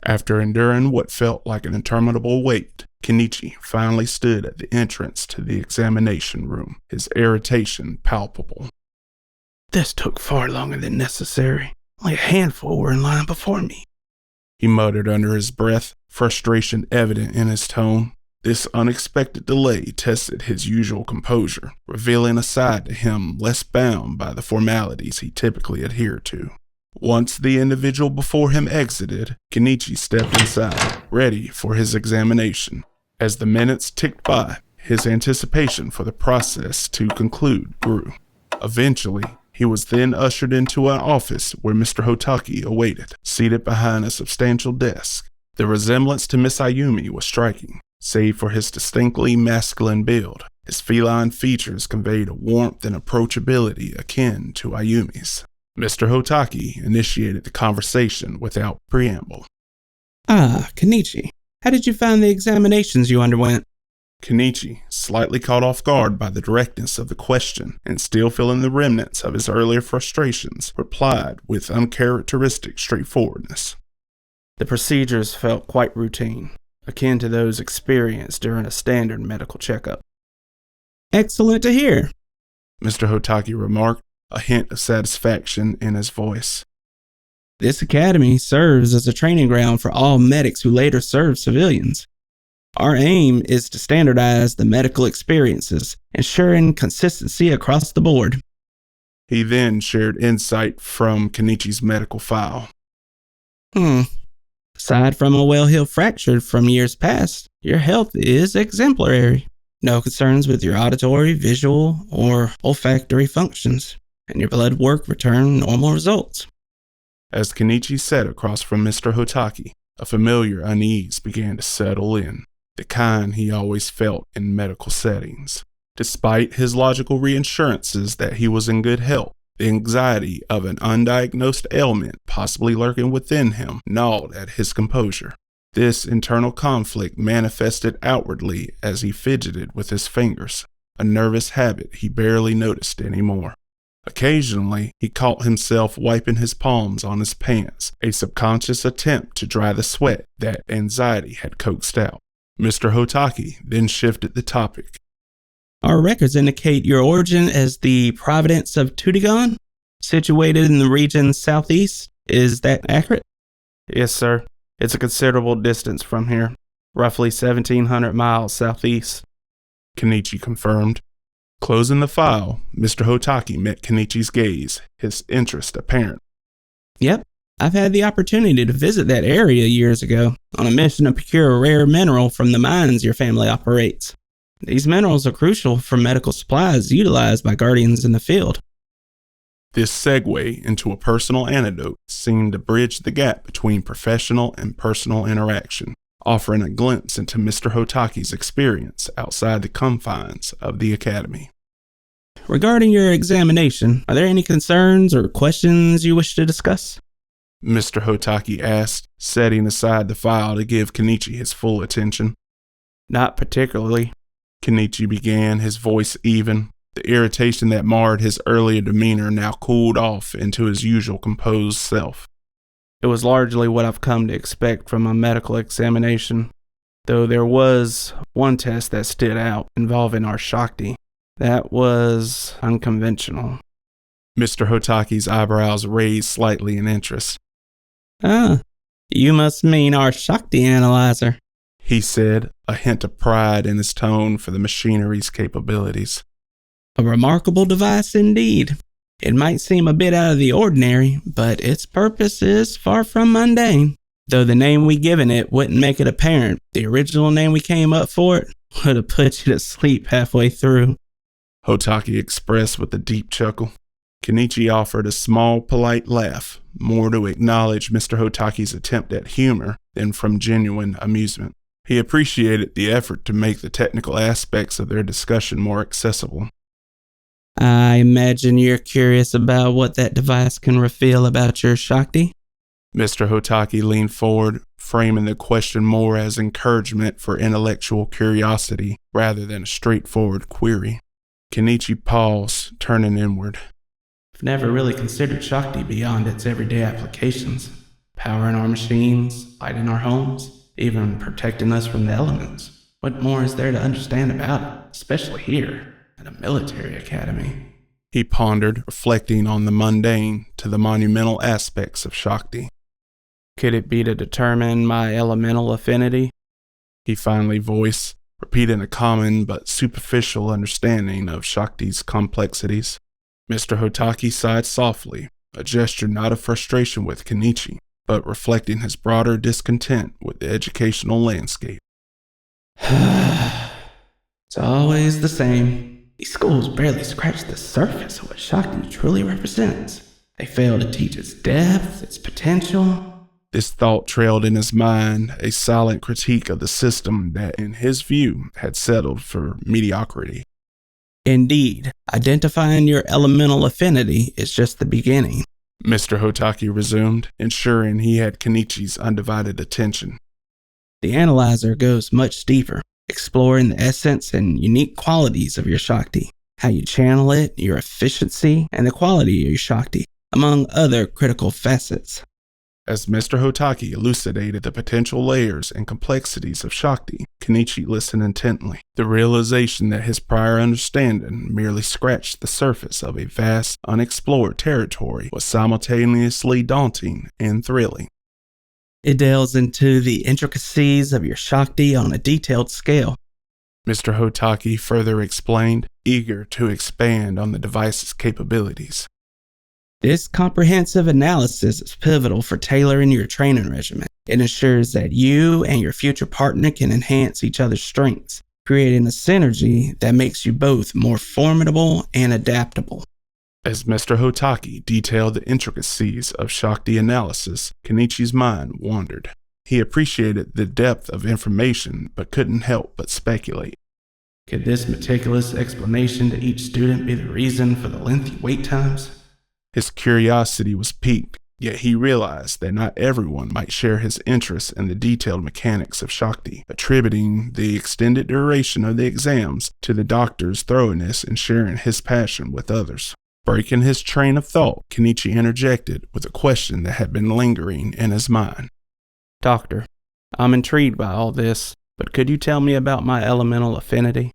After enduring what felt like an interminable wait, Kenichi finally stood at the entrance to the examination room, his irritation palpable. "This took far longer than necessary. Only a handful were in line before me," he muttered under his breath, frustration evident in his tone. This unexpected delay tested his usual composure, revealing a side to him less bound by the formalities he typically adhered to. Once the individual before him exited, Kenichi stepped inside, ready for his examination. As the minutes ticked by, his anticipation for the process to conclude grew. Eventually, he was then ushered into an office where Mr. Hotaki awaited, seated behind a substantial desk. The resemblance to Miss Ayumi was striking, save for his distinctly masculine build. His feline features conveyed a warmth and approachability akin to Ayumi's. Mr. Hotaki initiated the conversation without preamble. Kenichi, how did you find the examinations you underwent?" Kenichi, slightly caught off guard by the directness of the question and still feeling the remnants of his earlier frustrations, replied with uncharacteristic straightforwardness. "The procedures felt quite routine, akin to those experienced during a standard medical checkup." "Excellent to hear," Mr. Hotaki remarked, a hint of satisfaction in his voice. "This academy serves as a training ground for all medics who later serve civilians. Our aim is to standardize the medical experiences, ensuring consistency across the board." He then shared insight from Kenichi's medical file. Aside from a well-healed fracture from years past, your health is exemplary. No concerns with your auditory, visual, or olfactory functions, and your blood work returned normal results. As Kenichi sat across from Mr. Hotaki, a familiar unease began to settle in, the kind he always felt in medical settings. Despite his logical reassurances that he was in good health, the anxiety of an undiagnosed ailment possibly lurking within him gnawed at his composure. This internal conflict manifested outwardly as he fidgeted with his fingers, a nervous habit he barely noticed anymore. Occasionally, he caught himself wiping his palms on his pants, a subconscious attempt to dry the sweat that anxiety had coaxed out. Mr. Hotaki then shifted the topic. "Our records indicate your origin as the Province of Tutigon, situated in the region southeast. Is that accurate?" "Yes, sir. It's a considerable distance from here, roughly 1,700 miles southeast," Kenichi confirmed. Closing the file, Mr. Hotaki met Kenichi's gaze, his interest apparent. "Yep. I've had the opportunity to visit that area years ago on a mission to procure a rare mineral from the mines your family operates. These minerals are crucial for medical supplies utilized by Guardians in the field." This segue into a personal anecdote seemed to bridge the gap between professional and personal interaction, offering a glimpse into Mr. Hotaki's experience outside the confines of the academy. "Regarding your examination, are there any concerns or questions you wish to discuss?" Mr. Hotaki asked, setting aside the file to give Kenichi his full attention. "Not particularly," Kenichi began, his voice even. The irritation that marred his earlier demeanor now cooled off into his usual composed self. "It was largely what I've come to expect from a medical examination, though there was one test that stood out involving our Shakti. That was unconventional." Mr. Hotaki's eyebrows raised slightly in interest. You must mean our Shakti Analyzer," he said, a hint of pride in his tone for the machinery's capabilities. "A remarkable device indeed. It might seem a bit out of the ordinary, but its purpose is far from mundane. Though the name we given it wouldn't make it apparent, the original name we came up for it would have put you to sleep halfway through," Hotaki expressed with a deep chuckle. Kenichi offered a small, polite laugh, more to acknowledge Mr. Hotaki's attempt at humor than from genuine amusement. He appreciated the effort to make the technical aspects of their discussion more accessible. "I imagine you're curious about what that device can reveal about your Shakti?" Mr. Hotaki leaned forward, framing the question more as encouragement for intellectual curiosity rather than a straightforward query. Kenichi paused, turning inward. "I've never really considered Shakti beyond its everyday applications. Powering our machines, lighting our homes, even protecting us from the elements. What more is there to understand about it, especially here at a military academy? He pondered, reflecting on the mundane to the monumental aspects of Shakti. Could it be to determine my elemental affinity? He finally voiced, repeating a common but superficial understanding of Shakti's complexities. Mr. Hotaki sighed softly, a gesture not of frustration with Kenichi, but reflecting his broader discontent with the educational landscape. It's always the same. These schools barely scratch the surface of what Shakti truly represents. They fail to teach its depth, its potential. This thought trailed in his mind, a silent critique of the system that, in his view, had settled for mediocrity. Indeed, identifying your elemental affinity is just the beginning. Mr. Hotaki resumed, ensuring he had Kenichi's undivided attention. The analyzer goes much deeper, exploring the essence and unique qualities of your Shakti, how you channel it, your efficiency, and the quality of your Shakti, among other critical facets. As Mr. Hotaki elucidated the potential layers and complexities of Shakti, Kenichi listened intently. The realization that his prior understanding merely scratched the surface of a vast, unexplored territory was simultaneously daunting and thrilling. It delves into the intricacies of your Shakti on a detailed scale. Mr. Hotaki further explained, eager to expand on the device's capabilities. This comprehensive analysis is pivotal for tailoring your training regimen. It ensures that you and your future partner can enhance each other's strengths, creating a synergy that makes you both more formidable and adaptable. As Mr. Hotaki detailed the intricacies of Shakti analysis, Kenichi's mind wandered. He appreciated the depth of information, but couldn't help but speculate. Could this meticulous explanation to each student be the reason for the lengthy wait times? His curiosity was piqued, yet he realized that not everyone might share his interest in the detailed mechanics of Shakti, attributing the extended duration of the exams to the doctor's thoroughness in sharing his passion with others. Breaking his train of thought, Kenichi interjected with a question that had been lingering in his mind. Doctor, I'm intrigued by all this, but could you tell me about my elemental affinity?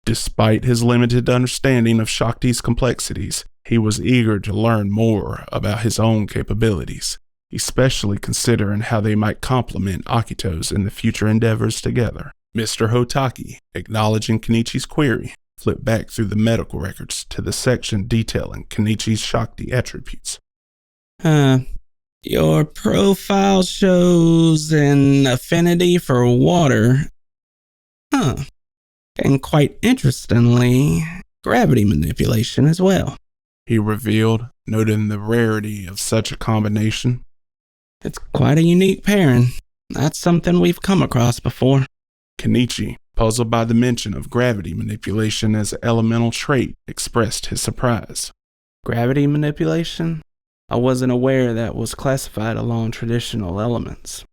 Despite his limited understanding of Shakti's complexities, he was eager to learn more about his own capabilities, especially considering how they might complement Akito's in the future endeavors together. Mr. Hotaki, acknowledging Kenichi's query, flipped back through the medical records to the section detailing Kenichi's Shakti attributes. Your profile shows an affinity for water. And quite interestingly, gravity manipulation as well. He revealed, noting the rarity of such a combination. It's quite a unique pairing. That's something we've come across before. Kenichi, puzzled by the mention of gravity manipulation as an elemental trait, expressed his surprise. Gravity manipulation? I wasn't aware that was classified along traditional elements.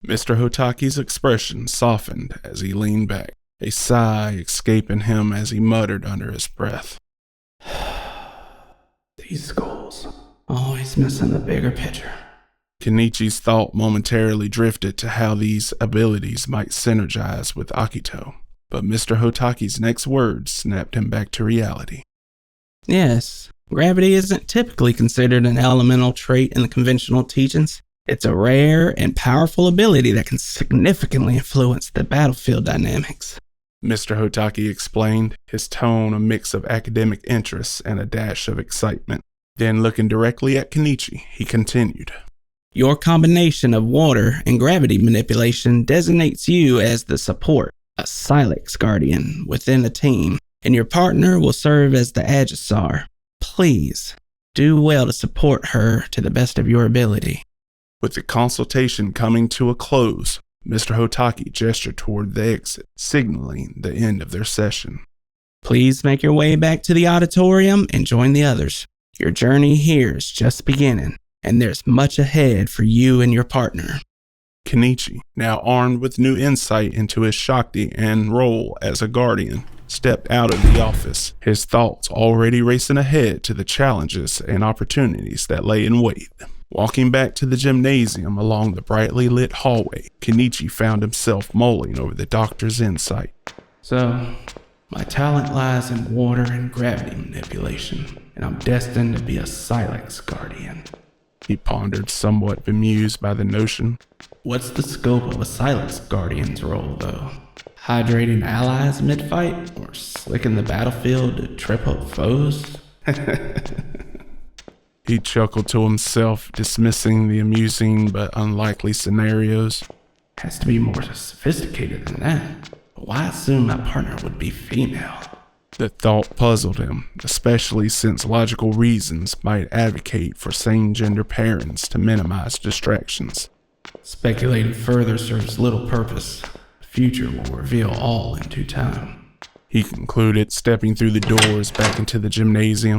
Mr. Hotaki's expression softened as he leaned back, a sigh escaping him as he muttered under his breath. These schools, always missing the bigger picture. Kenichi's thought momentarily drifted to how these abilities might synergize with Akito, but Mr. Hotaki's next words snapped him back to reality. Yes, gravity isn't typically considered an elemental trait in the conventional teachings. It's a rare and powerful ability that can significantly influence the battlefield dynamics. Mr. Hotaki explained, his tone a mix of academic interest and a dash of excitement. Then looking directly at Kenichi, he continued. Your combination of water and gravity manipulation designates you as the support, a Sylex Guardian within a team, and your partner will serve as the Agisar. Please, do well to support her to the best of your ability. With the consultation coming to a close, Mr. Hotaki gestured toward the exit, signaling the end of their session. Please make your way back to the auditorium and join the others. Your journey here is just beginning, and there's much ahead for you and your partner. Kenichi, now armed with new insight into his Shakti and role as a guardian, stepped out of the office, his thoughts already racing ahead to the challenges and opportunities that lay in wait. Walking back to the gymnasium along the brightly lit hallway, Kenichi found himself mulling over the doctor's insight. So, my talent lies in water and gravity manipulation, and I'm destined to be a Sylex Guardian. He pondered, somewhat bemused by the notion. What's the scope of a Sylex Guardian's role, though? Hydrating allies mid-fight, or slicking the battlefield to trip up foes? He chuckled to himself, dismissing the amusing but unlikely scenarios. Has to be more sophisticated than that. But why assume my partner would be female? The thought puzzled him, especially since logical reasons might advocate for same-gender pairings to minimize distractions. Speculating further serves little purpose. The future will reveal all in due time. He concluded, stepping through the doors back into the gymnasium.